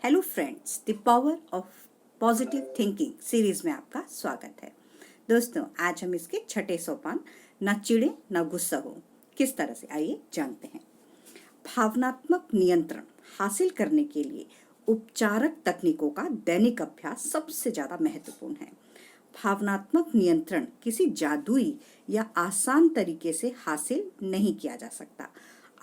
Hello friends, the power of positive thinking series में आपका स्वागत है। दोस्तों, आज हम इसके छठे सोपान न चिढ़े न गुस्सा हो किस तरह से, आइए जानते हैं। भावनात्मक नियंत्रण हासिल करने के लिए उपचारक तकनीकों का दैनिक अभ्यास सबसे ज्यादा महत्वपूर्ण है। भावनात्मक नियंत्रण किसी जादुई या आसान तरीके से हासिल नहीं किया जा सकता।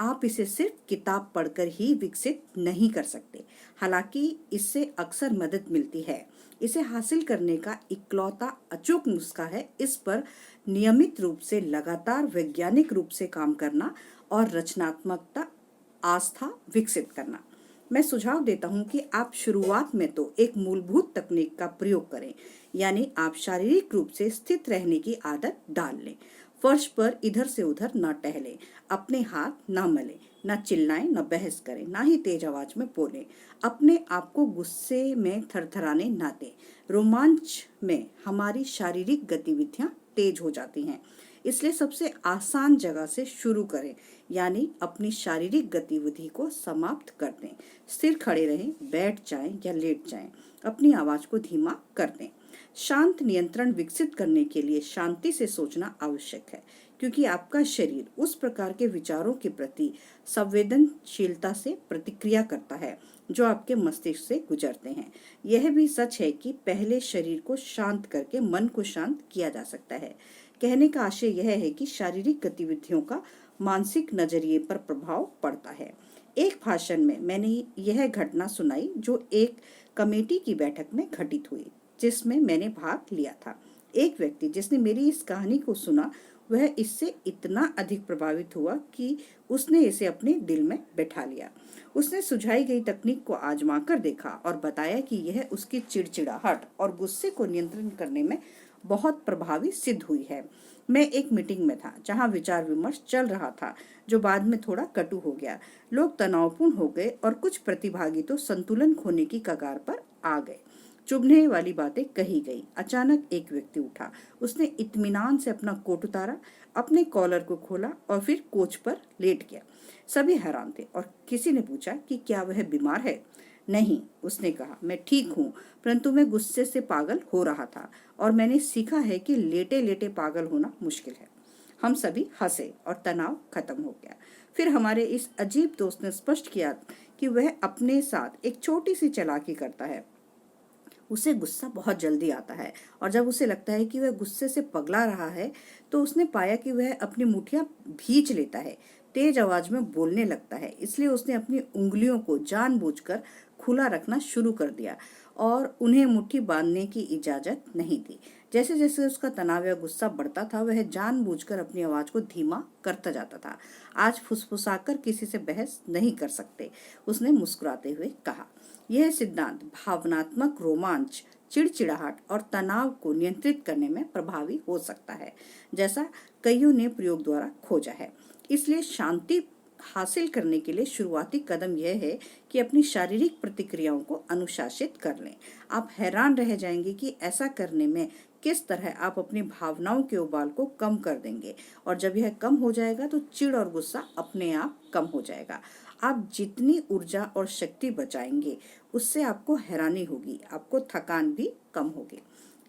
आप इसे सिर्फ किताब पढ़कर ही विकसित नहीं कर सकते। हालांकि इससे अक्सर मदद मिलती है। इसे हासिल करने का इकलौता अचूक नुस्खा है इस पर नियमित रूप से लगातार वैज्ञानिक रूप से काम करना और रचनात्मकता आस्था विकसित करना। मैं सुझाव देता हूं कि आप शुरुआत में तो एक मूलभूत तकनीक का प्रयोग करें, यानी आप शारीरिक रूप से स्थित रहने की आदत डाल लें। फर्श पर इधर से उधर न टहलें, अपने हाथ न मलें, न चिल्लाएं, न बहस करें, न ही तेज आवाज में बोलें। अपने आप को गुस्से में थरथराने न दें। रोमांच में हमारी शारीरिक गतिविधियां तेज हो जाती हैं, इसलिए सबसे आसान जगह से शुरू करें, यानी अपनी शारीरिक गतिविधि को समाप्त कर दें। स्थिर खड़े रहें, बैठ जाएं या लेट जाएं। अपनी आवाज को धीमा कर दें। शांत नियंत्रण विकसित करने के लिए शांति से सोचना आवश्यक है, क्योंकि आपका शरीर उस प्रकार के विचारों के प्रति संवेदनशीलता से प्रतिक्रिया करता है जो आपके मस्तिष्क से गुजरते हैं। यह भी सच है कि पहले शरीर को शांत करके मन को शांत किया जा सकता है। कहने का आशय यह है कि शारीरिक गतिविधियों का मानसिक नजरिए पर प्रभाव पड़ता है। एक भाषण में मैंने यह घटना सुनाई जो एक कमेटी की बैठक में घटित हुई, जिसमें मैंने भाग लिया था। एक व्यक्ति जिसने मेरी इस कहानी को सुना, वह इससे इतना अधिक प्रभावित हुआ कि उसने इसे अपने दिल में बैठा लिया। उसने सुझाई गई तकनीक को आजमा कर देखा और बताया कि यह उसकी चिड़चिड़ाहट और गुस्से को नियंत्रण करने में बहुत प्रभावी सिद्ध हुई है। मैं एक मीटिंग में था जहां विचार विमर्श चल रहा था, जो बाद में थोड़ा कटु हो गया। लोग तनावपूर्ण हो गए और कुछ प्रतिभागी तो संतुलन खोने की कगार पर आ गए। चुभने वाली बातें कही गई। अचानक एक व्यक्ति उठा। उसने इत्मीनान से अपना कोट उतारा, अपने कॉलर को खोला और फिर कोच पर लेट गया। सभी हैरान थे और किसी ने पूछा कि क्या वह बीमार है। नहीं, उसने कहा, मैं ठीक हूँ, परंतु मैं गुस्से से पागल हो रहा था और मैंने सीखा है कि लेटे लेटे पागल होना मुश्किल है। हम सभी हंसे और तनाव खत्म हो गया। फिर हमारे इस अजीब दोस्त ने स्पष्ट किया कि वह अपने साथ एक छोटी सी चालाकी करता है। उसे गुस्सा बहुत जल्दी आता है और जब उसे लगता है कि वह गुस्से से पगला रहा है, तो उसने पाया कि वह अपनी मुट्ठियां भींच लेता है, तेज आवाज में बोलने लगता है। इसलिए उसने अपनी उंगलियों को जानबूझकर खुला रखना शुरू कर दिया और उन्हें मुट्ठी बांधने की इजाजत नहीं दी। जैसे जैसे उसका तनाव या गुस्सा बढ़ता था, वह जानबूझकर अपनी आवाज को धीमा करता जाता था। आज फुसफुसाकर किसी से बहस नहीं कर सकते, उसने मुस्कुराते हुए कहा। यह सिद्धांत भावनात्मक रोमांच, चिड़चिड़ाहट और तनाव को नियंत्रित करने में प्रभावी हो सकता है, जैसा कईयों ने प्रयोग द्वारा खोजा है। इसलिए शांति हासिल करने के लिए शुरुआती कदम यह है कि अपनी शारीरिक प्रतिक्रियाओं को अनुशासित कर लें। आप हैरान रह जाएंगे कि ऐसा करने में किस तरह आप अपनी भावनाओं के उबाल को कम कर देंगे, और जब यह कम हो जाएगा तो चिढ़ और गुस्सा अपने आप कम हो जाएगा। आप जितनी ऊर्जा और शक्ति बचाएंगे, उससे आपको हैरानी होगी, आपको थकान भी कम होगी।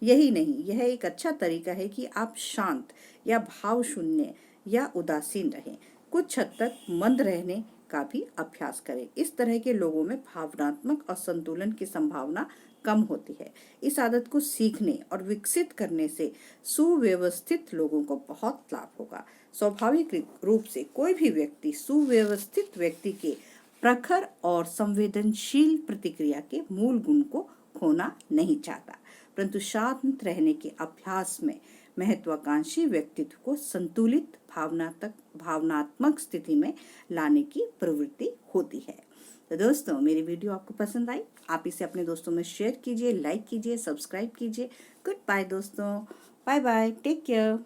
यही नहीं, यह एक अच्छा तरीका है कि आप शांत या भाव शून्य या उदासीन रहें। कुछ हद तक मंद रहने का भी अभ्यास करें। इस तरह के लोगों में भावनात्मक असंतुलन की संभावना कम होती है। इस आदत को सीखने और विकसित करने से सुव्यवस्थित लोगों को बहुत लाभ होगा। स्वाभाविक रूप से कोई भी व्यक्ति सुव्यवस्थित व्यक्ति के प्रखर और संवेदनशील प्रतिक्रिया के मूल गुण को खोना नहीं चाहता, परंतु शांत रहने के अभ्यास में महत्वाकांक्षी व्यक्तित्व को संतुलित भावनात्मक स्थिति में लाने की प्रवृत्ति होती है। तो दोस्तों, मेरी वीडियो आपको पसंद आई, आप इसे अपने दोस्तों में शेयर कीजिए, लाइक कीजिए, सब्सक्राइब कीजिए। गुड बाय दोस्तों, बाय बाय, टेक केयर।